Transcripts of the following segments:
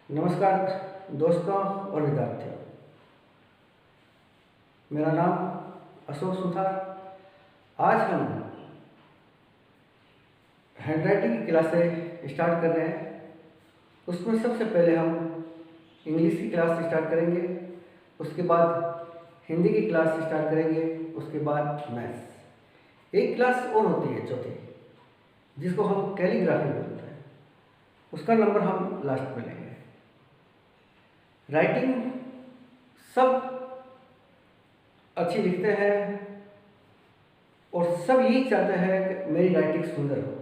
नमस्कार दोस्तों और विद्यार्थियों। मेरा नाम अशोक सुथार। आज हम हैंडराइटिंग की क्लासें स्टार्ट कर रहे हैं। उसमें सबसे पहले हम इंग्लिश की क्लास स्टार्ट करेंगे, उसके बाद हिंदी की क्लास स्टार्ट करेंगे, उसके बाद मैथ्स। एक क्लास और होती है चौथी, जिसको हम कैलीग्राफी बोलते हैं। उसका नंबर हम लास्ट में लेंगे। राइटिंग सब अच्छी लिखते हैं और सब यही चाहते हैं कि मेरी राइटिंग सुंदर हो,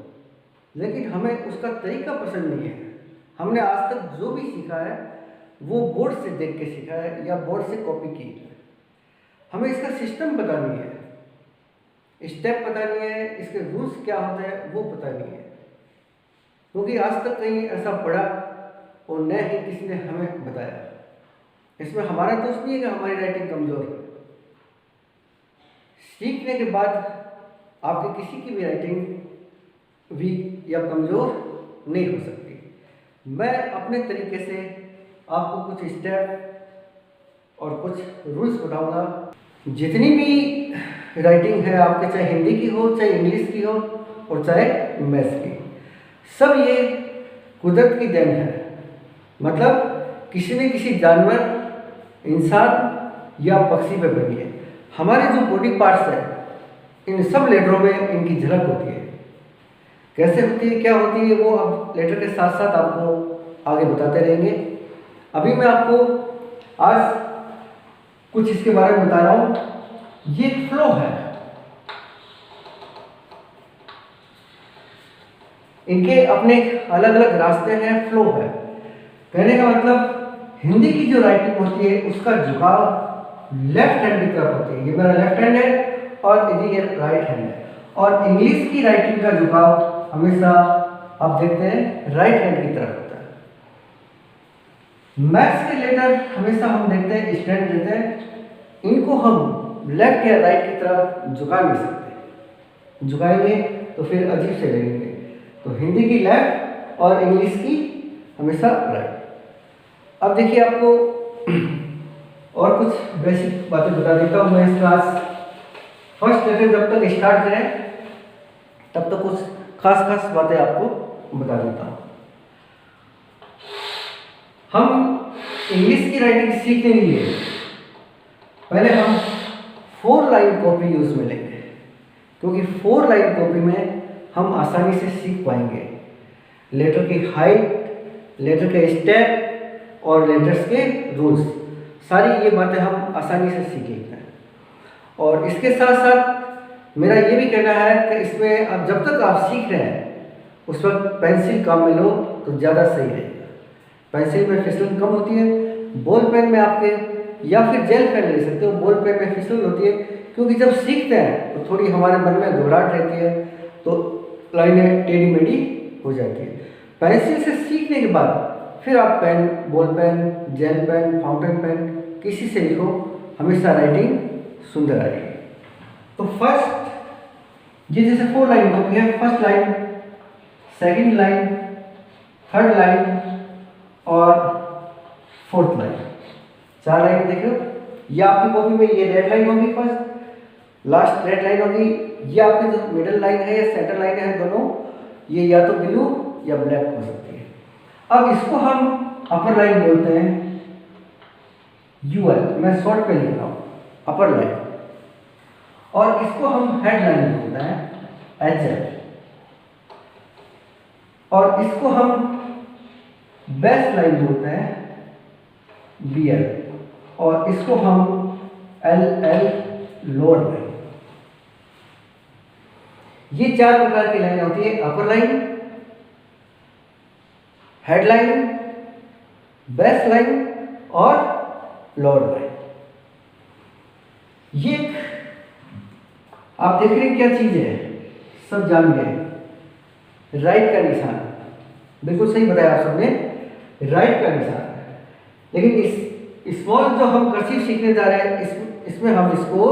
लेकिन हमें उसका तरीका पसंद नहीं है। हमने आज तक जो भी सीखा है वो बोर्ड से देख के सीखा है या बोर्ड से कॉपी की है। हमें इसका सिस्टम पता नहीं है, स्टेप पता नहीं है, इसके रूल्स क्या होते हैं वो पता नहीं है, क्योंकि आज तक कहीं ऐसा पढ़ा और न ही किसी ने हमें बताया। इसमें हमारा दोष नहीं है कि हमारी राइटिंग कमज़ोर है। सीखने के बाद आपकी किसी की भी राइटिंग वीक या कमज़ोर नहीं हो सकती। मैं अपने तरीके से आपको कुछ स्टेप और कुछ रूल्स बताऊंगा। जितनी भी राइटिंग है आपके, चाहे हिंदी की हो, चाहे इंग्लिश की हो और चाहे मैथ्स की, सब ये कुदरत की देन है। मतलब किसी न किसी जानवर, इंसान या पक्षी पे बनी है। हमारे जो बॉडी पार्ट्स हैं, इन सब लेटरों में इनकी झलक होती है। कैसे होती है, क्या होती है, वो अब लेटर के साथ साथ आपको आगे बताते रहेंगे। अभी मैं आपको आज कुछ इसके बारे में बता रहा हूँ। ये फ्लो है, इनके अपने अलग अलग रास्ते हैं, फ्लो है। कहने का मतलब हिंदी की जो राइटिंग होती है उसका झुकाव लेफ्ट हैंड की तरफ होती है। ये मेरा लेफ्ट हैंड है और ये राइट हैंड है। और इंग्लिश की राइटिंग का झुकाव हमेशा आप देखते हैं राइट हैंड की तरफ होता है। मैथ्स के लेटर हमेशा हम देखते हैं स्टैंड देते हैं, इनको हम लेफ्ट या राइट की तरफ झुका नहीं सकते। झुकाएंगे तो फिर अजीब से लगेंगे। तो हिंदी की लेफ्ट और इंग्लिश की हमेशा राइट। अब देखिए, आपको और कुछ बेसिक बातें बता देता हूँ मैं। इस क्लास फर्स्ट लेटर जब तक स्टार्ट करें तब तक कुछ खास बातें आपको बता देता हूँ। हम इंग्लिश की राइटिंग सीखने के लिए पहले हम 4 लाइन कॉपी यूज में लेंगे, क्योंकि 4 लाइन कॉपी में हम आसानी से सीख पाएंगे। लेटर की हाइट, लेटर के स्टेप और लेटर्स के रूल्स, सारी ये बातें हम आसानी से सीखेंगे। और इसके साथ साथ मेरा ये भी कहना है कि इसमें अब जब तक आप सीख रहे हैं उस वक्त पेंसिल काम में लो तो ज़्यादा सही रहेगा। पेंसिल में फिसलन कम होती है। बॉल पेन में आपके या फिर जेल पेन ले सकते हो, बॉल पेन में फिसलन होती है, क्योंकि जब सीखते हैं तो थोड़ी हमारे मन में घबराहट रहती है, तो लाइनें टेढ़ी मेढ़ी हो जाती है। पेंसिल से सीखने के बाद फिर आप pen, ball pen, gel pen, fountain pen, किसी से लिखो, हमेशा राइटिंग सुंदर आएगी। तो फर्स्ट, ये जैसे 4 लाइन कॉपी है, first line, second line, third line और फोर्थ लाइन, 4 लाइन देख रहे हो। ये आपकी कॉपी में ये रेड लाइन होगी, फर्स्ट लास्ट रेड लाइन होगी। ये आपकी जो मिडल लाइन है या सेंटर लाइन है, दोनों ये या तो ब्लू या ब्लैक हो सकती है। अब इसको हम अपर लाइन बोलते हैं, यूएल, मैं शॉर्ट पे लिख रहा हूँ, अपर लाइन। और इसको हम हेड लाइन बोलते हैं, एचएल। और इसको हम बेस लाइन बोलते हैं, बीएल। और इसको हम एलएल, लोअर लाइन। ये 4 प्रकार की लाइन होती है, अपर लाइन, हेडलाइन, बेस लाइन और लोअर लाइन। ये आप देख रहे हैं क्या चीज है, सब जान गए। राइट का निशान, बिल्कुल सही बताया आप सबने, राइट का निशान है। लेकिन इस स्मॉल जो हम कर्सिव सीखने जा रहे हैं, इसमें हम इसको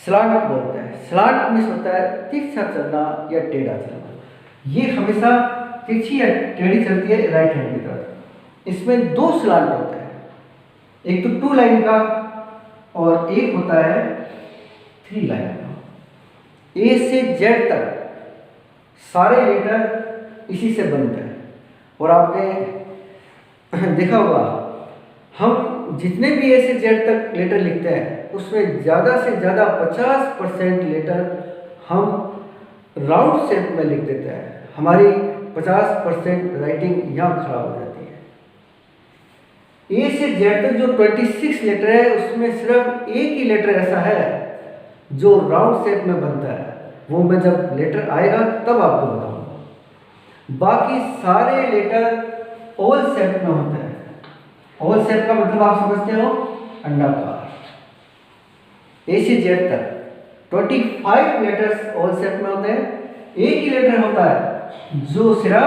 स्लांट बोलते हैं। स्लांट मीन्स होता है तिरछा चलना या टेढ़ा चलना। ये हमेशा तिरछी या टेढ़ी चलती है राइट हैंड की तरफ। इसमें दो स्लांट होते हैं, एक तो 2 लाइन का और एक होता है 3 लाइन का। ए से जेड तक सारे लेटर इसी से बनते हैं। और आपने देखा होगा हम जितने भी ए से जेड तक लेटर लिखते हैं उसमें ज़्यादा से ज़्यादा 50% लेटर हम राउंड शेप में लिख देते हैं। हमारी 50% राइटिंग यहाँ खराब हो जाती है। ए से जेड तक जो 26 लेटर है उसमें सिर्फ एक ही लेटर ऐसा है जो राउंड शेप में बनता है, वो मैं जब लेटर आएगा तब आपको बताऊंगा। बाकी सारे लेटर ओवल शेप में होते हैं। ओवल शेप का मतलब आप समझते हो, अंडाकार। ए से जेड तक 25 लेटर्स ओवल शेप में होते हैं। एक ही लेटर होता है जो सिर्फ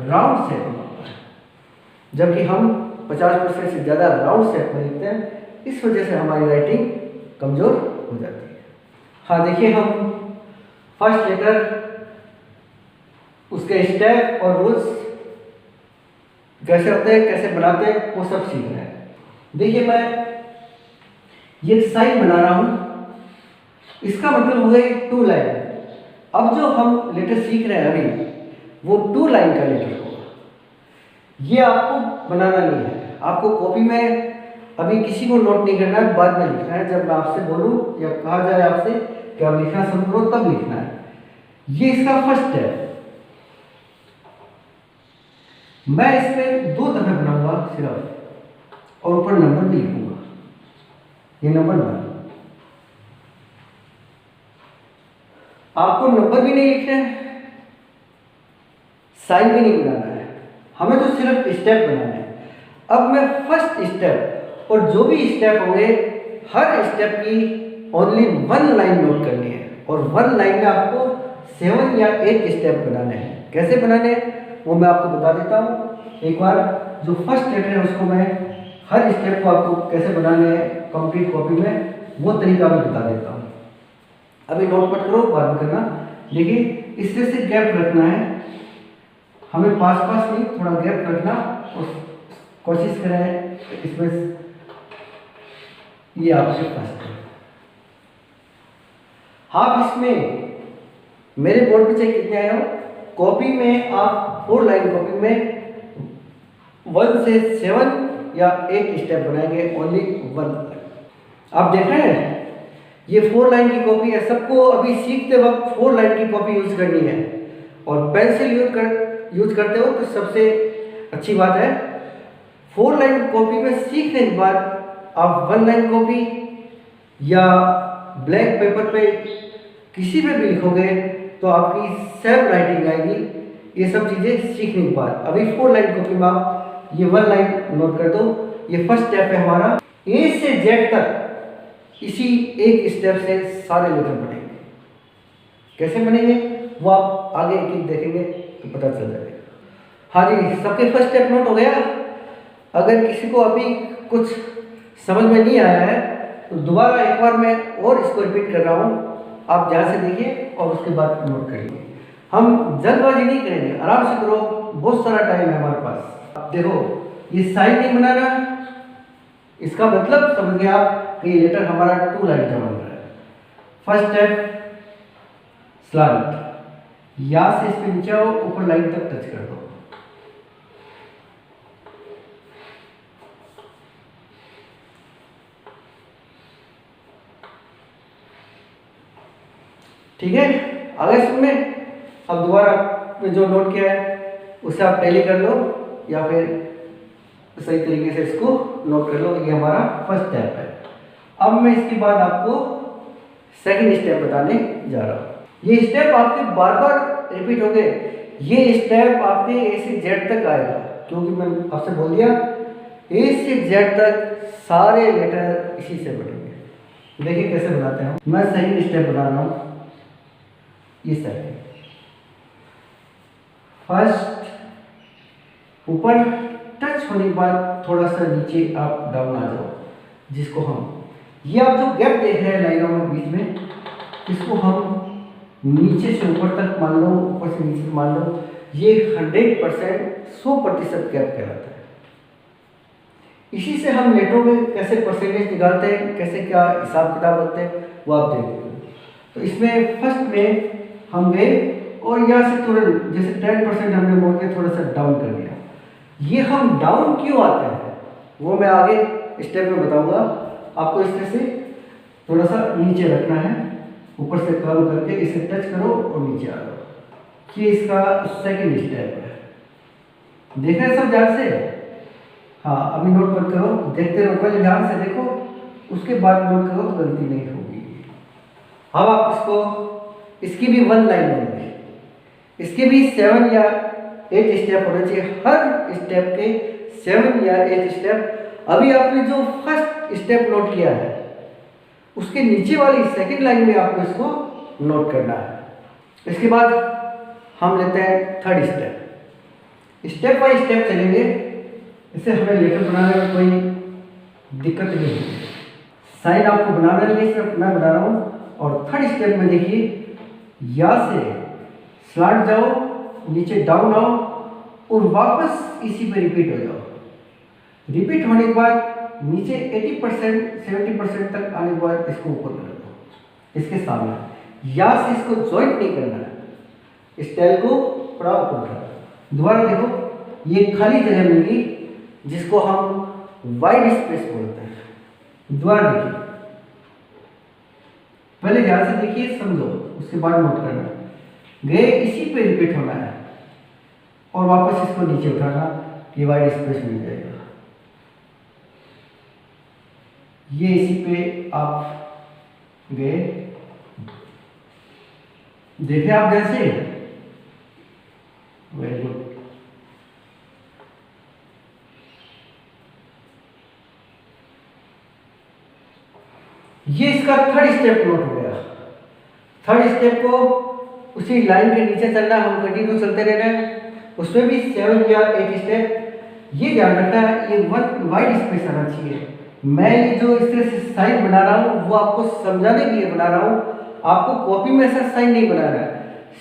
राउंड शेप में होता है, जबकि हम 50% से ज़्यादा राउंड शेप में लिखते हैं। इस वजह से हमारी राइटिंग कमज़ोर हो जाती है। हाँ देखिए, हम फर्स्ट लेटर, उसके स्टेप और रूल्स कैसे होते हैं, कैसे बनाते हैं, वो सब सीख रहे हैं। देखिए मैं ये साइन बना रहा हूँ, इसका मतलब हो गया 2 लाइन। अब जो हम लेटर सीख रहे हैं अभी वो 2 लाइन का लेटर होगा। ये आपको बनाना नहीं है, आपको कॉपी में अभी किसी को नोट नहीं करना है, बाद में लिखना है। जब मैं आपसे बोलूँ या कहा जाए आपसे कि आप लिखना शुरू करो तब लिखना है। ये इसका फर्स्ट है। मैं इसमें 2 दफे बनाऊंगा सिर्फ और ऊपर नंबर भी लिखूंगा। ये नंबर 1। आपको नंबर भी नहीं लिखना है, साइन भी नहीं बनाना है, हमें तो सिर्फ स्टेप बनाना है। अब मैं फर्स्ट स्टेप और जो भी स्टेप होंगे हर स्टेप की ओनली 1 लाइन नोट करनी है। और 1 लाइन में आपको 7 या 8 स्टेप बनाने हैं। कैसे बनाने हैं वो मैं आपको बता देता हूँ। एक बार जो फर्स्ट लेटर है उसको मैं हर स्टेप को आपको कैसे बनाने हैं कंप्लीट कॉपी में, वो तरीका मैं बता देता हूँ। अभी नोट मत करो, बाद में करना। देखिए इसमें से गैप रखना है, हमें पास पास नहीं, थोड़ा गैप रखना। और कोशिश करें इसमें, ये आपके फर्स्ट है। आप इसमें मेरे बोर्ड पे चेक कितने आए हो। कॉपी में आप 4 लाइन कॉपी में 1 से 7 या 8 स्टेप बनाएंगे, ओनली 1। आप देख रहे हैं ये 4 लाइन की कॉपी है। सबको अभी सीखते वक्त 4 लाइन की कॉपी यूज करनी है। और पेंसिल यूज करते हो तो सबसे अच्छी बात है। 4 लाइन कॉपी में सीखने के बाद आप 1 लाइन कॉपी या ब्लैक पेपर पे किसी पे भी लिखोगे तो आपकी सेल्फ राइटिंग आएगी। ये सब चीज़ें सीखने के बाद अभी 4 लाइन कॉपी में आप ये 1 लाइन नोट कर दो। ये फर्स्ट स्टेप है हमारा। ए से जेड तक इसी एक स्टेप से सारे लेटर बनेंगे। कैसे बनेंगे वो आप आगे एक एक देखेंगे तो पता चल जाएगा। हाँ जी, सबके फर्स्ट स्टेप नोट हो गया। अगर किसी को अभी कुछ समझ में नहीं आया है तो दोबारा एक बार मैं और इसको रिपीट कर रहा हूँ, आप ध्यान से देखिए और उसके बाद नोट करिए। हम जल्दबाजी नहीं करेंगे, आराम से करो, बहुत सारा टाइम है हमारे पास। अब देखो ये साइन नहीं बनाना, इसका मतलब समझ गया आप कि ये लेटर हमारा 2 लाइन का बन रहा है। फर्स्ट स्टेप स्लांट, यहाँ से इस पे नीचे आओ, ऊपर लाइन तक टच कर दो। ठीक है, आगे सुनने। अब दोबारा जो नोट किया है उसे आप टैली कर लो या फिर सही तरीके से इसको नोट कर लो। ये हमारा फर्स्ट स्टेप है। अब मैं इसके बाद आपको सेकंड स्टेप बताने जा रहा हूँ। ये स्टेप आपके बार बार रिपीट हो गए। ये स्टेप आपके ए से जेड तक आएगा, क्योंकि मैंने आपसे बोल दिया ए से जेड तक सारे लेटर इसी से बनेंगे। देखिए कैसे बनाते हैं। मैं सेकंड स्टेप बना रहा हूँ। ये सेकंड, फर्स्ट ऊपर टच होने के बाद थोड़ा सा नीचे आप डाउन आ जाओ, जिसको हम ये आप जो गैप देख रहे हैं लाइनों में बीच में, इसको हम नीचे से ऊपर तक मान लो, ऊपर से नीचे मान लो। ये 100% 100% गैप कहलाता है। इसी से हम लेटरों में कैसे परसेंटेज निकालते हैं, कैसे क्या हिसाब किताब रखते हैं, वो आप देखते हो। तो इसमें फर्स्ट में हम गए और यहाँ से थोड़ा जैसे 10% हमने मोड़ के थोड़ा सा डाउन कर दिया। ये हम डाउन क्यों आते हैं वो मैं आगे स्टेप में बताऊंगा। आपको इस तरह से थोड़ा सा नीचे रखना है, ऊपर से कर्व करके इसे टच करो और नीचे आ जाओ। ये इसका सेकंड स्टेप है। देख रहे हैं सब ध्यान से? हाँ, अभी नोट मत करो, देखते रहो, पहले ध्यान से देखो, उसके बाद नोट करो तो गलती नहीं होगी। अब आप इसकी भी वन लाइन होगी, इसके भी 7 या 8 स्टेप होने चाहिए, हर स्टेप के 7 या 8 स्टेप। अभी आपने जो फर्स्ट स्टेप नोट किया है उसके नीचे वाली सेकंड लाइन में आपको इसको नोट करना है। इसके बाद हम लेते हैं third step. Step by step चलेंगे, इससे हमें लेटर बनाने में कोई दिक्कत नहीं है। साइन आपको बनाना नहीं है, सिर्फ मैं बना रहा हूँ। और थर्ड स्टेप में देखिए, यहाँ से स्लाइड जाओ, नीचे डाउन आओ और वापस इसी पे रिपीट हो जाओ। रिपीट होने के बाद नीचे 80% 70% तक आने के बाद इसको ऊपर कर दो, इसके सामने। यहाँ से इसको ज्वाइंट नहीं करना है, इस टेल को थोड़ा ऊपर उठाओ। दोबारा देखो, ये खाली जगह मिलेगी जिसको हम वाइड स्पेस बोलते हैं। दोबारा देखिए, पहले ध्यान से देखिए, समझो, उसके बाद नोट करना है। गए, इसी पे रिपीट होना है और वापस इसको नीचे उठाना, ये वाइड स्पेस मिल जाएगा। ये इसी पे आप गए, देखे आप जैसे, वेरी गुड। ये इसका थर्ड स्टेप नोट हो गया। थर्ड स्टेप को उसी लाइन के नीचे चलना, हम कंटिन्यू चलते रहना है, उसमें भी 7 या 8 स्टेप। ये ध्यान रखना है, ये वन वाइड स्पेस आना चाहिए। मैं ये जो इस तरह से साइन बना रहा हूँ वो आपको समझाने के लिए बना रहा हूँ, आपको कॉपी में ऐसा साइन नहीं बनाना है,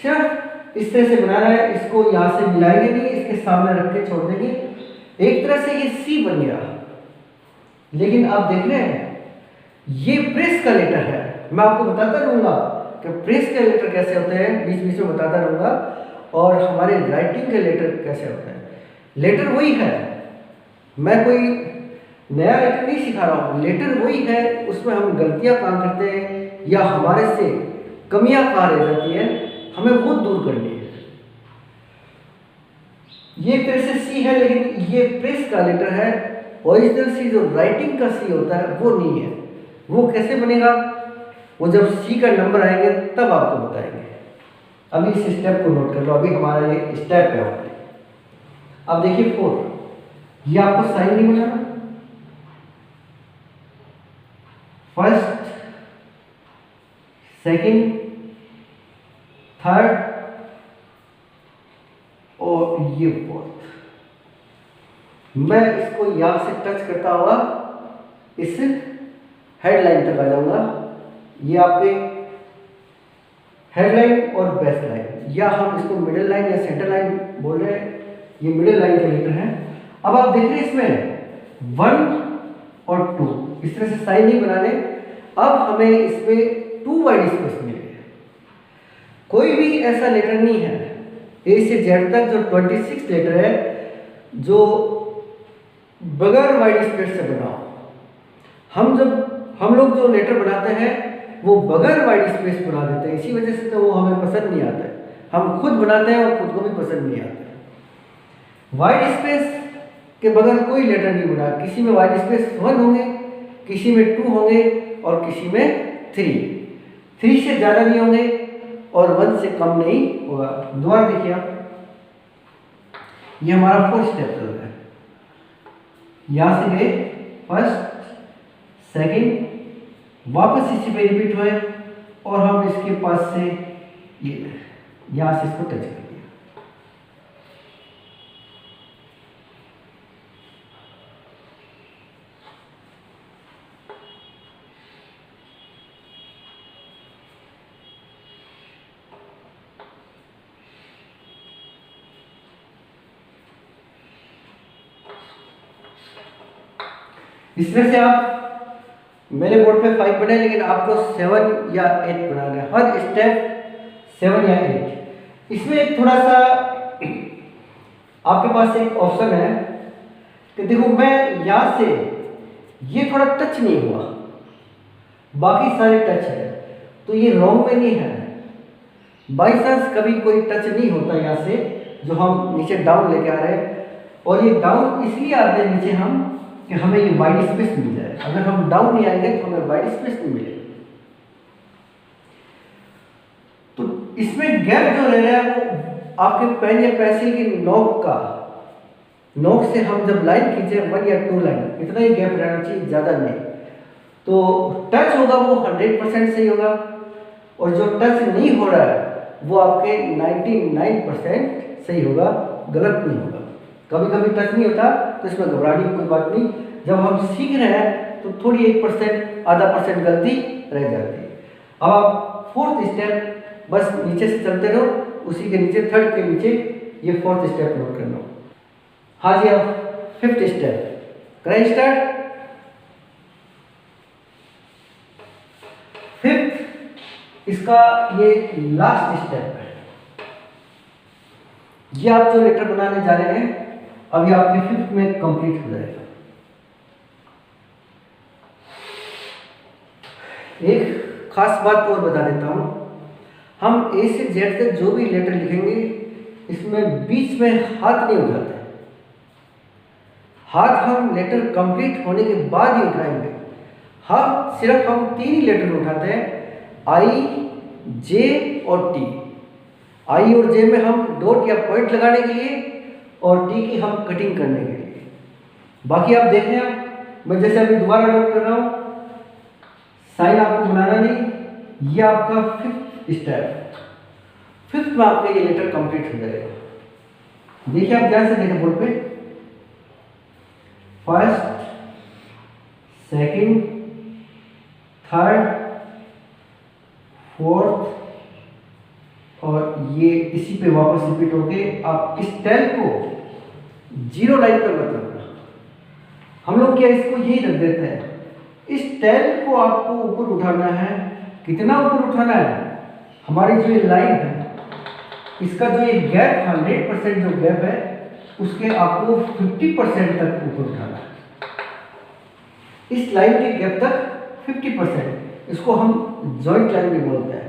सिर्फ इस तरह से बनाना है। इसको यहाँ से मिलाएंगे नहीं, इसके सामने रख के छोड़ देंगे। एक तरह से ये सी बन गया। लेकिन आप देख रहे हैं, ये प्रेस का लेटर है। मैं आपको बताता रहूँगा कि प्रेस के लेटर कैसे होते हैं, बीच बीच में बताता रहूँगा, और हमारे राइटिंग के लेटर कैसे होते हैं। लेटर वही है, मैं कोई नया लेटर नहीं सिखा रहा हूँ, लेटर वही है। उसमें हम गलतियाँ कहाँ करते हैं या हमारे से कमियाँ कहाँ रह जाती हैं, हमें वो दूर करनी है। ये तरह से सी है, लेकिन ये प्रेस का लेटर है। ओरिजिनल सी जो राइटिंग का सी होता है वो नहीं है। वो कैसे बनेगा, वो जब सी का नंबर आएंगे तब आपको बताएंगे। अभी इस स्टेप को नोट कर लो, अभी हमारा ये स्टेप है। अब देखिए 4, ये आपको साइन नहीं बनाना। फर्स्ट, सेकंड, थर्ड और ये फोर्थ। मैं इसको यहां से टच करता हुआ इस हेडलाइन तक आ जाऊंगा। ये आपके हेडलाइन और बेस लाइन, या हम इसको मिडिल लाइन या सेंटर लाइन बोल रहे हैं, ये मिडिल लाइन के लेटर हैं। अब आप देख रहे हैं इसमें 1 और 2 इस तरह से साइन नहीं बनाने। अब हमें इसमें 2 वाइड स्पेस मिले। कोई भी ऐसा लेटर नहीं है ए से जेड तक जो 26 लेटर है जो बगैर वाइड स्पेस से बना हो। हम लोग जो लेटर बनाते हैं वो बगैर वाइड स्पेस बना देते हैं, इसी वजह से तो वो हमें पसंद नहीं आता है। हम खुद बनाते हैं और खुद को भी पसंद नहीं आता है। वाइड स्पेस के बगैर कोई लेटर नहीं बना। किसी में वाइड स्पेस 1 होंगे, किसी में 2 होंगे और किसी में 3 से ज़्यादा नहीं होंगे और 1 से कम नहीं होगा। दोबारा देखिए आप, ये हमारा 4 स्टेप चल रहा है। यहाँ से गए, फर्स्ट, सेकंड, वापस इसी पे रिपीट हुए और हम इसके पास से ये यहाँ से इसको टच कर दिया। इसमें से आप मेरे बोर्ड पे 5 बने, लेकिन आपको 7 या 8 बनाना है, हर स्टेप 7 या 8। इसमें एक थोड़ा सा आपके पास एक ऑप्शन है कि देखो मैं यहाँ से ये थोड़ा टच नहीं हुआ, बाकी सारे टच है, तो ये रॉन्ग में नहीं है। बाई चांस कभी कोई टच नहीं होता यहाँ से, जो हम नीचे डाउन लेके आ रहे हैं, और ये डाउन इसलिए आते हैं नीचे हम कि हमें ये वाइड स्पेस मिल जाए। अगर हम डाउन नहीं आएंगे तो हमें वाइड स्पेस नहीं मिलेगी। तो इसमें गैप जो रह रहा है वो आपके पेन या पेंसिल की नोक से हम जब लाइन खींचे 1 या 2 लाइन, इतना ही गैप रहना चाहिए, ज़्यादा नहीं। तो टच होगा वो 100% सही होगा, और जो टच नहीं हो रहा है वो आपके 99% सही होगा, गलत नहीं होगा। कभी कभी टच नहीं होता तो इसमें घबराने की कोई बात नहीं। जब हम सीख रहे हैं तो थोड़ी 1% आधा परसेंट गलती रह जाती है। अब आप 4th स्टेप बस नीचे से चलते रहो, उसी के नीचे 3rd के नीचे ये 4th स्टेप नोट करना। हाँ जी, अब 5th स्टेप करें स्टार्ट। 5th इसका ये लास्ट स्टेप है। ये आप जो लेटर बनाने जा रहे हैं अभी आपके 5th में कंप्लीट हो जाएगा। एक खास बात और बता देता हूं, हम ए से जेड तक जो भी लेटर लिखेंगे इसमें बीच में हाथ नहीं उठाते। हाथ हम लेटर कंप्लीट होने के बाद ही उठाएंगे। हाथ सिर्फ हम 3 ही लेटर उठाते हैं, आई, जे और टी। आई और जे में हम डॉट या पॉइंट लगाने के लिए, और टी की हम कटिंग करने के लिए। बाकी आप देख रहे हैं, मैं जैसे अभी दोबारा नोट कर रहा हूं, साइन आपको बनाना नहीं। ये आपका 5th स्टेप। 5th में आपका ये लेटर कंप्लीट हो जाएगा। देखिए आप ध्यान से देखें बोर्ड पे, 1st, 2nd, 3rd, 4th, और ये इसी पे वापस रिपीट होके आप इस टेल को 0 लाइन पर मत रखना। हम लोग क्या इसको यही रख देते हैं। इस टेल को आपको ऊपर उठाना है। कितना ऊपर उठाना है? हमारी जो ये लाइन है इसका जो ये गैप 100% जो गैप है उसके आपको 50% तक ऊपर उठाना है। इस लाइन के गैप तक 50%, इसको हम जॉइंट लाइन भी बोलते हैं।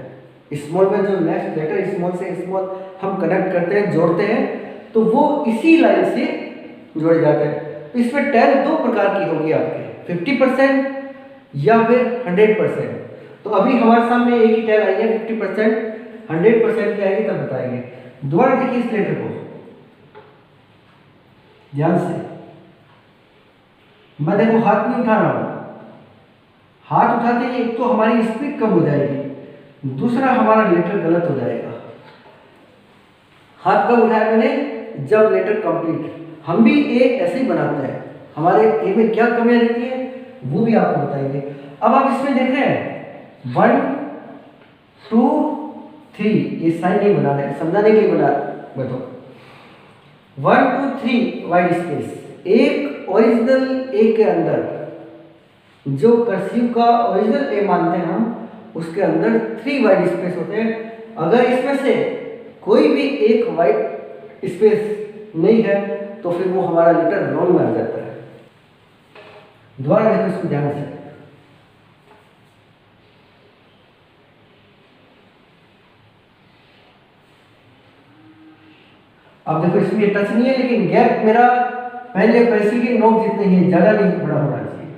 स्मॉल में जो नेक्स्ट लेटर स्मॉल से स्मॉल हम कनेक्ट करते हैं, जोड़ते हैं, तो वो इसी लाइन से जोड़े जाते हैं। तो इसमें टेल 2 प्रकार की होगी आपके, 50% या फिर 100%। तो अभी हमारे सामने एक ही टेल आई है 50%, 100% की आएगी तब बताएंगे। दोबारा देखिए इस लेटर को ध्यान से। मैं देखो हाथ नहीं उठा रहा हूं। हाथ उठाते ही एक तो हमारी स्पीड कम हो जाएगी, दूसरा हमारा लेटर गलत हो जाएगा। हाथ कब उठाया मैंने? जब लेटर कंप्लीट। हम भी ए ऐसे ही बनाते हैं। हमारे ए में क्या कमियां रहती है वो भी आपको बताएंगे। अब आप इसमें देख रहे हैं 1 2 3, ये साइन नहीं बना रहे, समझाने के लिए बना बताओ। 1 2 3 वाइड स्पेस। एक ओरिजिनल ए के अंदर जो कर्सिव का ओरिजिनल ए मानते हैं हम, उसके अंदर 3 वाइड स्पेस होते हैं। अगर इसमें से कोई भी एक वाइड स्पेस नहीं है तो फिर वो हमारा लेटर रॉन्ग में आ जाता है। दोबारा देखो इसको ध्यान से। अब देखो इसमें टच नहीं है, लेकिन गैप मेरा पहले पेंसिल की नोक जितने ही, ज्यादा नहीं बड़ा होना चाहिए।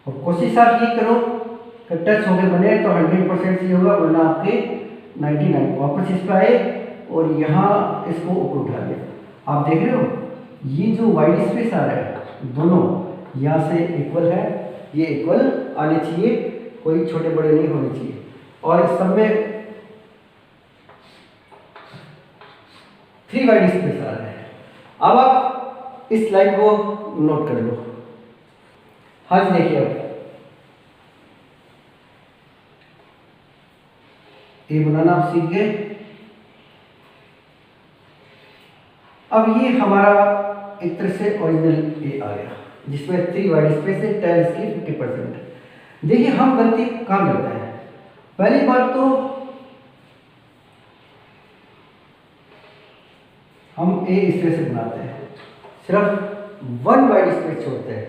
और कोशिश आप ये करो कि टच होके बने तो 100% सही होगा, वरना आपके 99। वापस इस पे आए और यहाँ इसको ऊपर उठा दिया। आप देख रहे हो ये जो वाइड स्पेस आ रहा है दोनों यहाँ से इक्वल है, ये इक्वल आने चाहिए, कोई छोटे बड़े नहीं होने चाहिए। और सब में 3 वाइड स्पेस आ रहा है। अब आप इस लाइन को नोट कर लो। हाँ जी देखिए, अब ये बनाना आप सीख गए। अब ये हमारा एक तरह से ओरिजिनल ए आ गया। जिसमें 3 वाइड स्पेस है, टेल इसकी 50%। देखिए हम गलती कहाँ करते हैं। पहली बात तो हम ए इस तरह से बनाते हैं, सिर्फ 1 वाइड स्पेस छोड़ते हैं,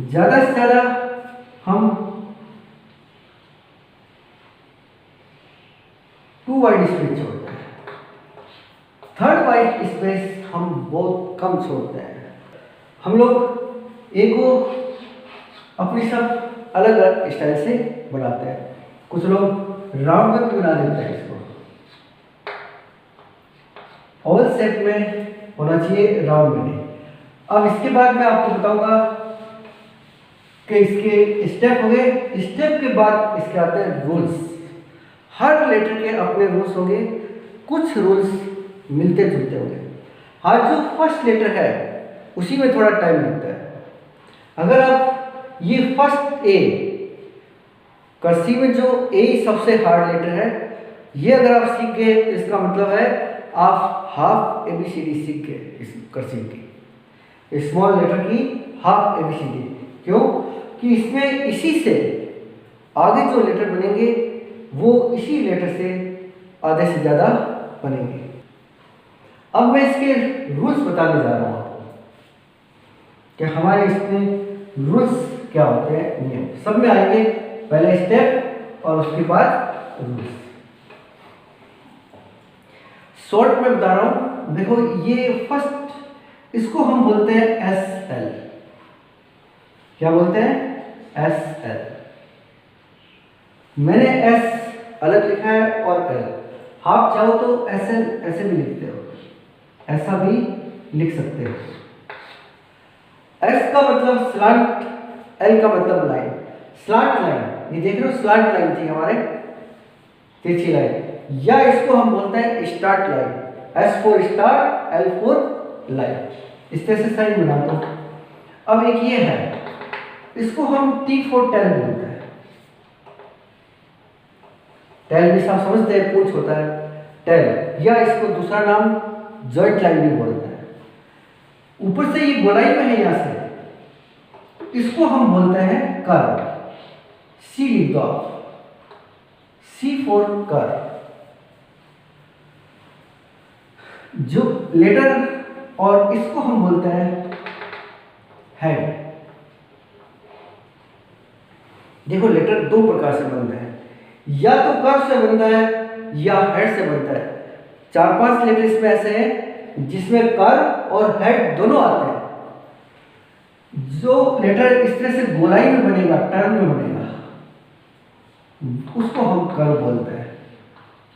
ज़्यादा से ज़्यादा हम 2 वाइड स्पेस छोड़ते हैं। 3rd वाइड स्पेस हम बहुत कम छोड़ते हैं। हम लोग ए को अपनी सब अलग अलग स्टाइल से बनाते हैं। कुछ लोग राउंड में भी बना देते हैं इसको, ओवल शेप में होना चाहिए, राउंड में नहीं। अब इसके बाद मैं आपको बताऊंगा कि इसके स्टेप हो गए। स्टेप के बाद इसके आते हैं रूल्स। हर लेटर के अपने रूल्स होंगे, कुछ रूल्स मिलते जुलते होंगे। आज जो फर्स्ट लेटर है उसी में थोड़ा टाइम लगता है। अगर आप ये फर्स्ट ए कर्सिव में जो ए सबसे हार्ड लेटर है, ये अगर आप सीख गए तो इसका मतलब है आप हाफ ABCD सीख गए इस कर्सिव की, स्मॉल लेटर की हाफ ABCD। क्यों कि इसमें इसी से आगे जो लेटर बनेंगे वो इसी लेटर से आधे से ज़्यादा बनेंगे। अब मैं इसके रूल्स बताने जा रहा हूँ आपको कि हमारे इसमें रूल्स क्या होते हैं, नियम सब में आएंगे। पहले स्टेप और उसके बाद रूल्स। शॉर्ट में बता रहा हूँ, देखो ये फर्स्ट, इसको हम बोलते हैं SL। क्या बोलते हैं? SL। मैंने S अलग लिखा है और L, आप चाहो तो SL ऐसे भी लिखते हो, ऐसा भी लिख सकते हो। S का मतलब स्लांट, L का मतलब लाइन। स्लांट लाइन, ये देख रहे हो स्लांट लाइन थी हमारे, तिरछी लाइन, या इसको हम बोलते हैं start line. S for start, L for line. इस तरह से साइन बनाता हूं। अब एक ये है, इसको हम T फॉर टेल बोलते हैं। टेल भी सब समझते हैं, पूंछ होता है टेल, या इसको दूसरा नाम जॉइंट लाइन भी बोलते हैं। ऊपर से ये गोलाई में है, यहां से इसको हम बोलते हैं कर्व। C लिख दो आप, C फॉर कर्व। जो लेटर और इसको हम बोलते हैं हेड। देखो लेटर दो प्रकार से बनते हैं, या तो कर्व से बनता है या हेड से बनता है। 4-5 लेटर इसमें ऐसे हैं जिसमें कर्व और हेड दोनों आते हैं। जो लेटर इस तरह से गोलाई में बनेगा, टर्न में बनेगा, उसको हम कर्व बोलते हैं।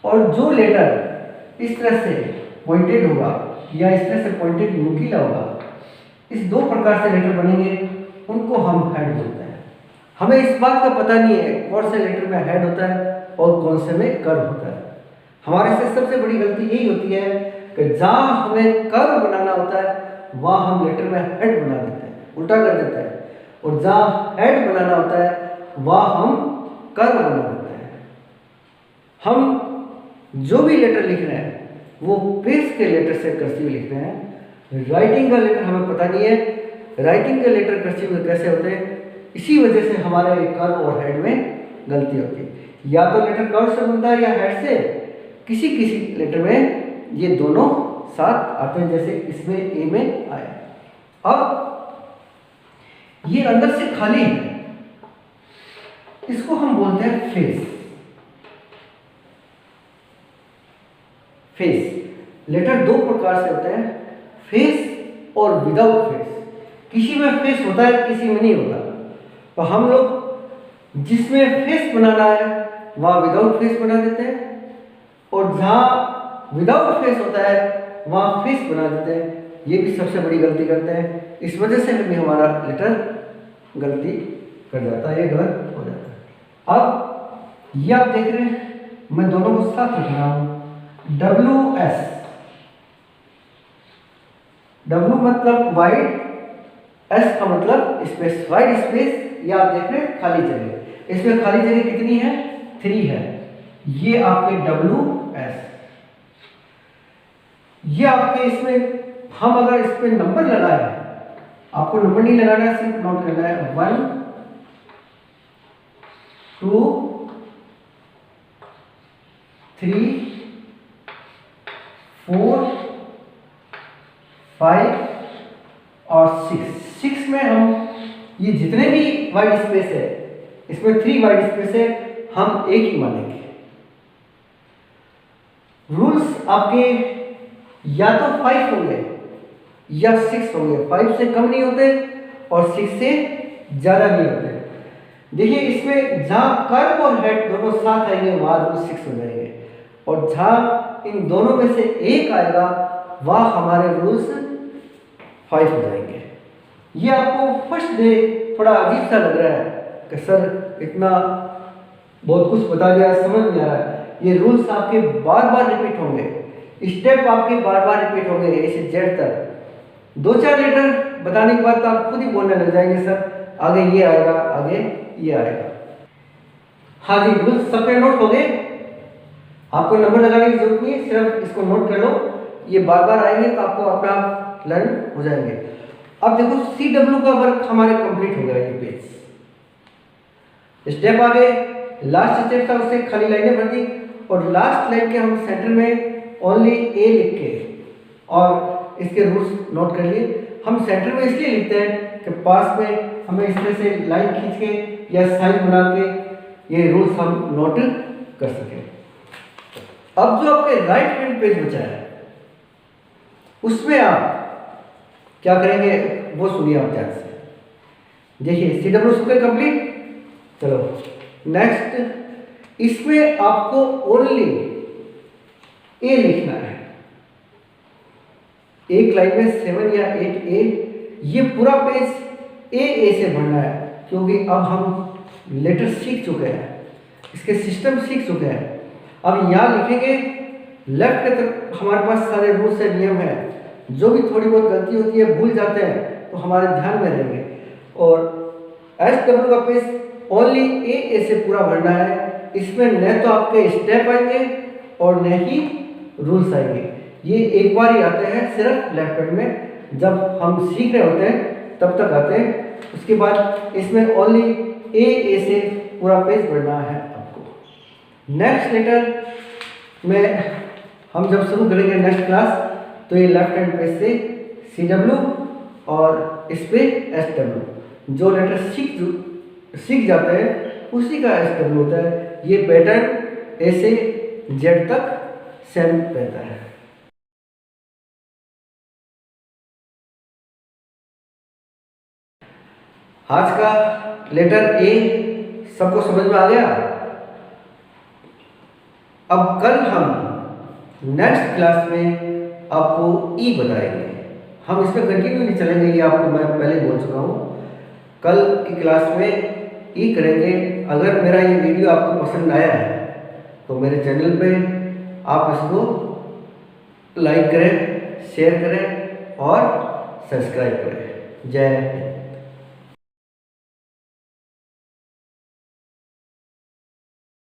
और जो लेटर इस तरह से पॉइंटेड होगा या इस तरह से पॉइंटेड नुकीला होगा, इस दो प्रकार से लेटर बनेंगे, उनको हम हेड बोलते हैं। हमें इस बात का पता नहीं है कौन से लेटर में हेड होता है और कौन से में कर्व होता है। हमारे से सबसे बड़ी गलती यही होती है कि जहां हमें कर्व बनाना होता है वहां हम लेटर में हेड बना देते हैं, उल्टा कर देते हैं, और जहां हेड बनाना होता है वहां हम कर्व बना देते हैं। हम जो भी लेटर लिख रहे हैं वो पेज के लेटर से कर्सिव लिख रहे हैं। राइटिंग का लेटर हमें पता नहीं है, राइटिंग के लेटर कर्सिव में कैसे होते हैं, इसी वजह से हमारे कर्व और हेड में गलती होती है। या तो लेटर कर्व से बनता है या हेड से, किसी किसी लेटर में ये दोनों साथ आते हैं, जैसे इसमें ए में आया। अब ये अंदर से खाली है, इसको हम बोलते हैं फेस। फेस लेटर दो प्रकार से होते हैं, फेस और विदाउट फेस। किसी में फेस होता है, किसी में नहीं होता। तो हम लोग जिसमें फेस बनाना है वहां विदाउट फेस बना देते हैं, और जहां विदाउट फेस होता है वहां फेस बना देते हैं। ये भी सबसे बड़ी गलती करते हैं, इस वजह से भी हमारा लेटर गलती कर जाता है, ये गलत हो जाता है। अब ये आप देख रहे हैं, मैं दोनों को साथ लिख रहा हूं, WS। W मतलब वाइड, S का मतलब स्पेस, वाइड स्पेस। ये आप देख रहे हैं खाली जगह, इसमें खाली जगह कितनी है? 3 है। ये आपके WS। ये आपके इसमें हम अगर इस पे नंबर लगाए आपको नंबर नहीं लगाना है, सिर्फ नोट करना है 1 2 3 4 5 और 6 में हम ये जितने भी वाइड स्पेस है इसमें 3 वाइड स्पेस है, हम एक ही मानेंगे। रूल्स आपके या तो 5 होंगे या 6 होंगे, 5 से कम नहीं होते और 6 से ज़्यादा नहीं होते। देखिए इसमें जहाँ कर्व और हेड दोनों साथ आएंगे वहाँ रूल 6 हो जाएंगे, और जहाँ इन दोनों में से एक आएगा वहाँ हमारे रूल्स 5 हो जाएंगे। ये आपको फर्स्ट डे थोड़ा अजीब सा लग रहा है कि सर इतना बहुत कुछ बता दिया, समझ नहीं आ रहा है। ये रूल्स आपके बार बार रिपीट होंगे, स्टेप आपके बार बार रिपीट होंगे ऐसे जेड तक। 2-4 लेटर बताने के बाद तो आप खुद ही बोलने लग जाएंगे सर आगे ये आएगा, आगे ये आएगा। हाँ जी, रूल्स सबके नोट हो गए, आपको नंबर लगाने की जरूरत नहीं है, सिर्फ इसको नोट कर लो। ये बार बार आएंगे तो आपको अपना लर्न हो जाएंगे। अब देखो CW का वर्क हमारे कंप्लीट हो गया। ये पेज स्टेप आ गए, लास्ट स्टेप था उससे खाली लाइनें भर दी, और लास्ट लाइन के हम सेंटर में ओनली A लिख के और इसके रूल्स नोट कर लिए। हम सेंटर में इसलिए लिखते हैं कि पास में हमें इस तरह से लाइन खींच के या साइन बना के ये रूल्स हम नोट कर सकें। अब जो आपके राइट हैंड पेज बचा है उसमें आप क्या करेंगे वो सुनिए आप ध्यान से। देखिए CW सुबह कंप्लीट। चलो नेक्स्ट, इसमें आपको ओनली A लिखना है। एक लाइन में 7 या 8 A, ये पूरा पेज A से भरना है, क्योंकि अब हम लेटर सीख चुके हैं, इसके सिस्टम सीख चुके हैं। अब यहाँ लिखेंगे लेफ्ट की तरफ हमारे पास सारे रूल्स एंड नियम है, जो भी थोड़ी बहुत गलती होती है भूल जाते हैं तो हमारे ध्यान में रहेंगे। और SW का पेज ओनली A से पूरा भरना है। इसमें न तो आपके स्टेप आएंगे और न ही रूल्स आएंगे, ये एक बार ही आते हैं सिर्फ लेफ्ट हैंड में, जब हम सीख रहे होते हैं तब तक आते हैं। उसके बाद इसमें ओनली A से पूरा पेज भरना है आपको। नेक्स्ट लेटर में हम जब शुरू करेंगे नेक्स्ट क्लास, तो ये लेफ्ट हैंड पेज से CW और इस पे SW, जो लेटर सीख जाते हैं उसी का SW होता है। ये पैटर्न A से Z तक सेम रहता है। आज का लेटर A सबको समझ में आ गया। अब कल हम नेक्स्ट क्लास में आपको E बताएंगे। हम इसमें कंटिन्यू नहीं चलेंगे, ये आपको मैं पहले बोल चुका हूँ। कल की क्लास में E करेंगे। अगर मेरा ये वीडियो आपको पसंद आया है तो मेरे चैनल पे आप इसको लाइक करें, शेयर करें और सब्सक्राइब करें। जय हिंद।